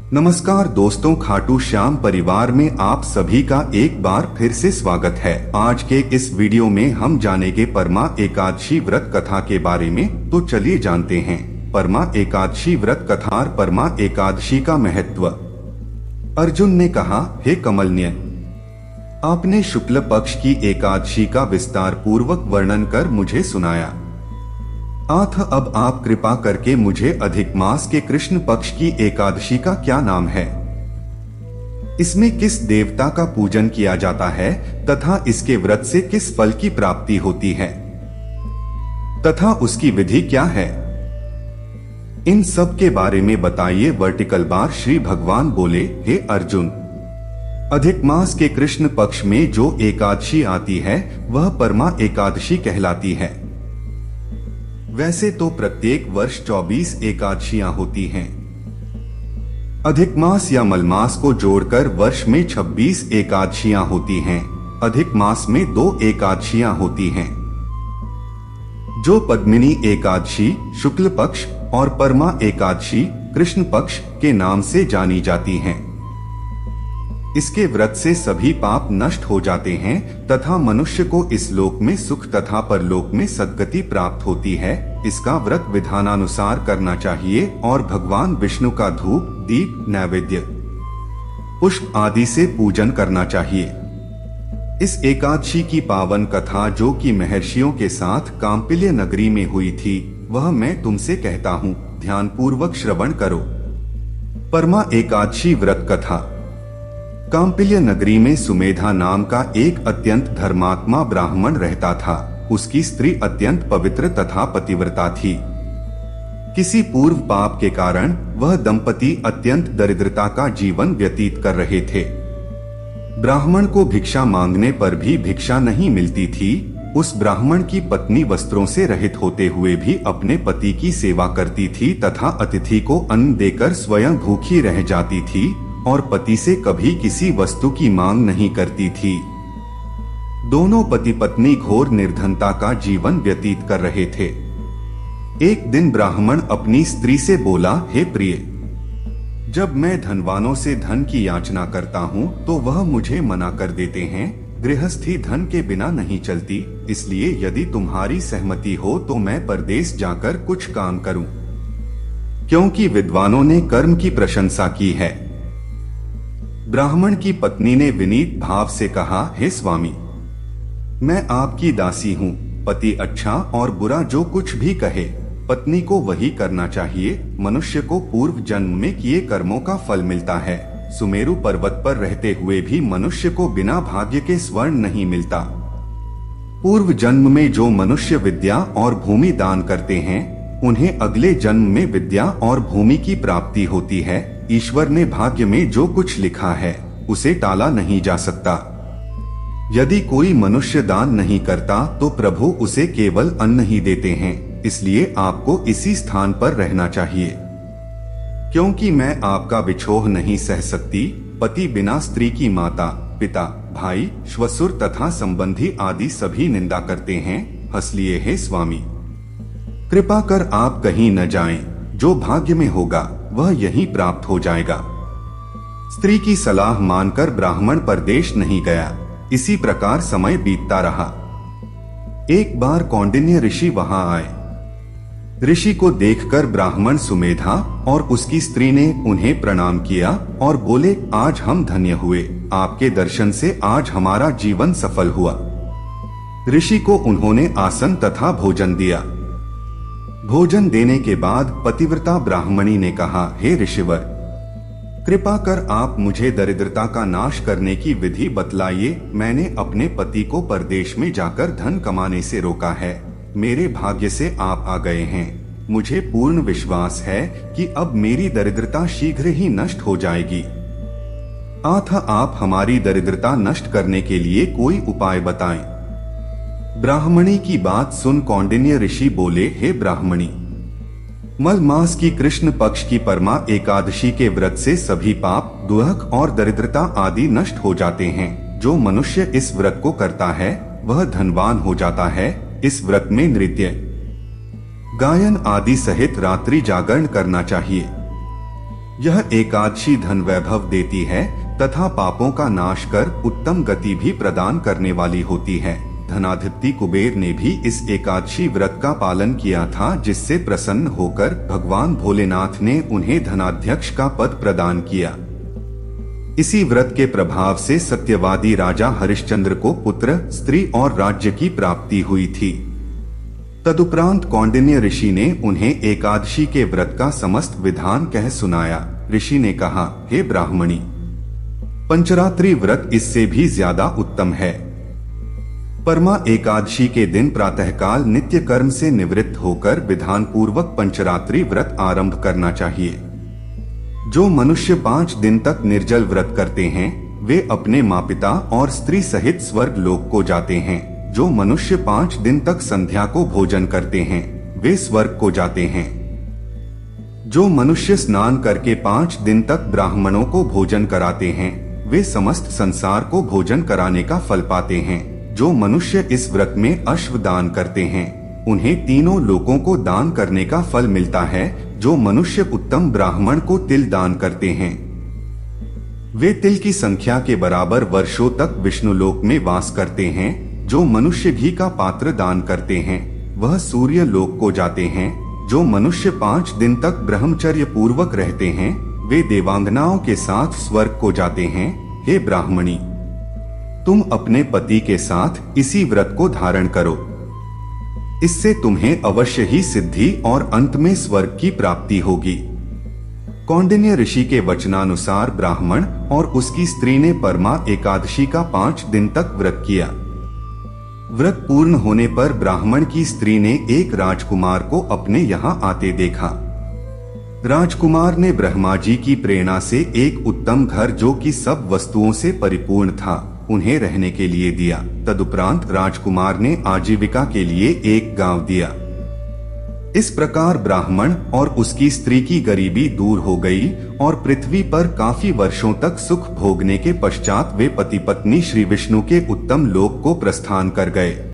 नमस्कार दोस्तों, खाटू श्याम परिवार में आप सभी का एक बार फिर से स्वागत है। आज के इस वीडियो में हम जानेंगे परमा एकादशी व्रत कथा के बारे में। तो चलिए जानते हैं परमा एकादशी व्रत कथा और परमा एकादशी का महत्व। अर्जुन ने कहा, हे कमलनयन, आपने शुक्ल पक्ष की एकादशी का विस्तार पूर्वक वर्णन कर मुझे सुनाया। अथ अब आप कृपा करके मुझे अधिक मास के कृष्ण पक्ष की एकादशी का क्या नाम है, इसमें किस देवता का पूजन किया जाता है तथा इसके व्रत से किस फल की प्राप्ति होती है तथा उसकी विधि क्या है, इन सब के बारे में बताइए। वर्टिकल बार श्री भगवान बोले, हे अर्जुन, अधिक मास के कृष्ण पक्ष में जो एकादशी आती है वह परमा एकादशी कहलाती है। वैसे तो प्रत्येक वर्ष 24 एकादशियां होती हैं। अधिक मास या मलमास को जोड़कर वर्ष में 26 एकादशियां होती हैं। अधिक मास में 2 एकादशियां होती हैं, जो पद्मिनी एकादशी शुक्ल पक्ष और परमा एकादशी कृष्ण पक्ष के नाम से जानी जाती हैं। इसके व्रत से सभी पाप नष्ट हो जाते हैं तथा मनुष्य को इस लोक में सुख तथा परलोक में सद्गति प्राप्त होती है। इसका व्रत विधानानुसार करना चाहिए और भगवान विष्णु का धूप, दीप, नैवेद्य, पुष्प आदि से पूजन करना चाहिए। इस एकादशी की पावन कथा जो कि महर्षियों के साथ कांपिल्य नगरी में हुई थी, वह मैं तुमसे कहता हूँ, ध्यान पूर्वक श्रवण करो। परमा एकादशी व्रत कथा। कांपिल्य नगरी में सुमेधा नाम का एक अत्यंत धर्मात्मा ब्राह्मण रहता था। उसकी स्त्री अत्यंत पवित्र तथा पतिव्रता थी। किसी पूर्व पाप के कारण वह दंपति अत्यंत दरिद्रता का जीवन व्यतीत कर रहे थे। ब्राह्मण को भिक्षा मांगने पर भी भिक्षा नहीं मिलती थी। उस ब्राह्मण की पत्नी वस्त्रों से रहित होते हुए भी अपने पति की सेवा करती थी तथा अतिथि को अन्न देकर स्वयं भूखी रह जाती थी और पति से कभी किसी वस्तु की मांग नहीं करती थी। दोनों पति पत्नी घोर निर्धनता का जीवन व्यतीत कर रहे थे। एक दिन ब्राह्मण अपनी स्त्री से बोला, हे प्रिय, जब मैं धनवानों से धन की याचना करता हूँ तो वह मुझे मना कर देते हैं। गृहस्थी धन के बिना नहीं चलती, इसलिए यदि तुम्हारी सहमति हो तो मैं परदेश जाकर कुछ काम करूं, क्योंकि विद्वानों ने कर्म की प्रशंसा की है। ब्राह्मण की पत्नी ने विनीत भाव से कहा, हे स्वामी, मैं आपकी दासी हूँ। पति अच्छा और बुरा जो कुछ भी कहे, पत्नी को वही करना चाहिए। मनुष्य को पूर्व जन्म में किए कर्मों का फल मिलता है। सुमेरु पर्वत पर रहते हुए भी मनुष्य को बिना भाग्य के स्वर्ण नहीं मिलता। पूर्व जन्म में जो मनुष्य विद्या और भूमि दान करते हैं, उन्हें अगले जन्म में विद्या और भूमि की प्राप्ति होती है। ईश्वर ने भाग्य में जो कुछ लिखा है उसे टाला नहीं जा सकता। यदि कोई मनुष्य दान नहीं करता तो प्रभु उसे केवल अन्न ही देते हैं। इसलिए आपको इसी स्थान पर रहना चाहिए, क्योंकि मैं आपका विछोह नहीं सह सकती। पति बिना स्त्री की माता, पिता, भाई, श्वशुर तथा संबंधी आदि सभी निंदा करते हैं। हंस लिए, हे स्वामी, कृपा कर आप कहीं न जाएं। जो भाग्य में होगा वह यहीं प्राप्त हो जाएगा। स्त्री की सलाह मानकर ब्राह्मण परदेश नहीं गया। इसी प्रकार समय बीतता रहा। एक बार कौंडिन्य ऋषि वहां आए। ऋषि को देखकर ब्राह्मण सुमेधा और उसकी स्त्री ने उन्हें प्रणाम किया और बोले, आज हम धन्य हुए। आपके दर्शन से आज हमारा जीवन सफल हुआ। ऋषि को उन्होंने आसन तथा भोजन दिया। भोजन देने के बाद पतिव्रता ब्राह्मणी ने कहा, हे ऋषिवर, कृपा कर आप मुझे दरिद्रता का नाश करने की विधि बतलाइए। मैंने अपने पति को परदेश में जाकर धन कमाने से रोका है। मेरे भाग्य से आप आ गए हैं। मुझे पूर्ण विश्वास है कि अब मेरी दरिद्रता शीघ्र ही नष्ट हो जाएगी। अतः आप हमारी दरिद्रता नष्ट करने के लिए कोई उपाय बताएं। ब्राह्मणी की बात सुन कौंडिन्य ऋषि बोले, हे ब्राह्मणी, मल मास की कृष्ण पक्ष की परमा एकादशी के व्रत से सभी पाप, दुख और दरिद्रता आदि नष्ट हो जाते हैं। जो मनुष्य इस व्रत को करता है वह धनवान हो जाता है। इस व्रत में नृत्य, गायन आदि सहित रात्रि जागरण करना चाहिए। यह एकादशी धन वैभव देती है तथा पापों का नाश कर उत्तम गति भी प्रदान करने वाली होती है। धनाधिपति कुबेर ने भी इस एकादशी व्रत का पालन किया था, जिससे प्रसन्न होकर भगवान भोलेनाथ ने उन्हें धनाध्यक्ष का पद प्रदान किया। इसी व्रत के प्रभाव से सत्यवादी राजा हरिश्चंद्र को पुत्र, स्त्री और राज्य की प्राप्ति हुई थी। तदुपरांत कौंडिन्य ऋषि ने उन्हें एकादशी के व्रत का समस्त विधान कह सुनाया। ऋषि ने कहा, हे ब्राह्मणी, पंचरात्रि व्रत इससे भी ज्यादा उत्तम है। परमा एकादशी के दिन प्रातःकाल नित्य कर्म से निवृत्त होकर विधान पूर्वक पंचरात्रि व्रत आरंभ करना चाहिए। जो मनुष्य 5 दिन तक निर्जल व्रत करते हैं वे अपने माँ पिता और स्त्री सहित स्वर्ग लोक को जाते हैं। जो मनुष्य 5 दिन तक संध्या को भोजन करते हैं वे स्वर्ग को जाते हैं। जो मनुष्य स्नान करके 5 दिन तक ब्राह्मणों को भोजन कराते हैं वे समस्त संसार को भोजन कराने का फल पाते हैं। जो मनुष्य इस व्रत में अश्व दान करते हैं उन्हें तीनों लोकों को दान करने का फल मिलता है। जो मनुष्य उत्तम ब्राह्मण को तिल दान करते हैं वे तिल की संख्या के बराबर वर्षों तक विष्णु लोक में वास करते हैं। जो मनुष्य घी का पात्र दान करते हैं वह सूर्य लोक को जाते हैं। जो मनुष्य 5 दिन तक ब्रह्मचर्य पूर्वक रहते हैं वे देवांगनाओं के साथ स्वर्ग को जाते हैं। हे ब्राह्मणी, तुम अपने पति के साथ इसी व्रत को धारण करो, इससे तुम्हें अवश्य ही सिद्धि और अंत में स्वर्ग की प्राप्ति होगी। कौंडिन्य ऋषि के वचनानुसार ब्राह्मण और उसकी स्त्री ने परमा एकादशी का 5 दिन तक व्रत किया। व्रत पूर्ण होने पर ब्राह्मण की स्त्री ने एक राजकुमार को अपने यहाँ आते देखा। राजकुमार ने ब्रह्मा जी की प्रेरणा से एक उत्तम घर जो कि सब वस्तुओं से परिपूर्ण था उन्हें रहने के लिए दिया। तदुपरांत राजकुमार ने आजीविका के लिए एक गांव दिया। इस प्रकार ब्राह्मण और उसकी स्त्री की गरीबी दूर हो गई और पृथ्वी पर काफी वर्षों तक सुख भोगने के पश्चात वे पति पत्नी श्री विष्णु के उत्तम लोक को प्रस्थान कर गए।